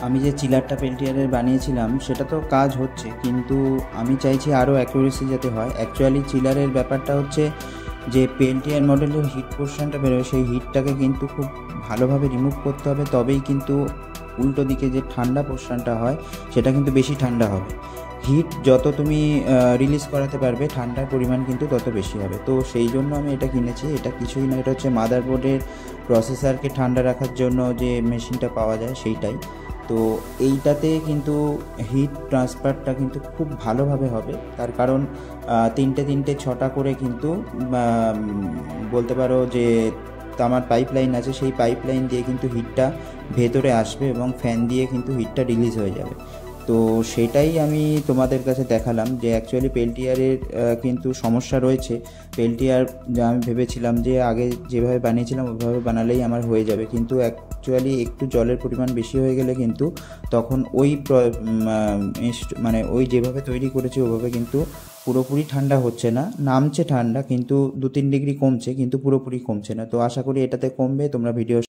আমি যে চিলারটা পেল্টিয়ারের বানিয়েছিলাম সেটা তো কাজ হচ্ছে, কিন্তু আমি চাইছি আরও অ্যাকুরেসি যাতে হয়। অ্যাকচুয়ালি চিলারের ব্যাপারটা হচ্ছে যে পেল্টিয়ার মডেলের হিট পোর্শনটা বেরোয়, সেই হিটটাকে কিন্তু খুব ভালোভাবে রিমুভ করতে হবে, তবেই কিন্তু উল্টো দিকে যে ঠান্ডা পোর্শনটা হয় সেটা কিন্তু বেশি ঠান্ডা হবে। হিট যত তুমি রিলিজ করাতে পারবে, ঠান্ডার পরিমাণ কিন্তু তত বেশি হবে। তো সেই জন্য আমি এটা কিনেছি। এটা কিছুই না, এটা হচ্ছে মাদারবোর্ডের প্রসেসরকে ঠান্ডা রাখার জন্য যে মেশিনটা পাওয়া যায় সেইটাই। তো এইটাতে কিন্তু হিট ট্রান্সফারটা কিন্তু খুব ভালোভাবে হবে, তার কারণ তিনটে তিনটে ছটা করে কিন্তু বলতে পারো যে তামার পাইপলাইন আছে, সেই পাইপলাইন দিয়ে কিন্তু হিটটা ভেতরে আসবে এবং ফ্যান দিয়ে কিন্তু হিটটা রিলিজ হয়ে যাবে। তো সেটাই আমি তোমাদের কাছে দেখালাম যে অ্যাকচুয়ালি পেল্টিয়ারের কিন্তু সমস্যা রয়েছে। পেল্টিয়ার যা আমি ভেবেছিলাম যে আগে যেভাবে বানিয়েছিলাম ওইভাবে বানালেই আমার হয়ে যাবে, কিন্তু অ্যাকচুয়ালি একটু জলের পরিমাণ বেশি হয়ে গেলে কিন্তু তখন ওই মানে ওই যেভাবে তৈরি করেছি ওভাবে কিন্তু পুরোপুরি ঠান্ডা হচ্ছে না, নামছে ঠান্ডা, কিন্তু 2-3 ডিগ্রি কমছে, কিন্তু পুরোপুরি কমছে না। তো আশা করি এটাতে কমবে। তোমরা ভিডিও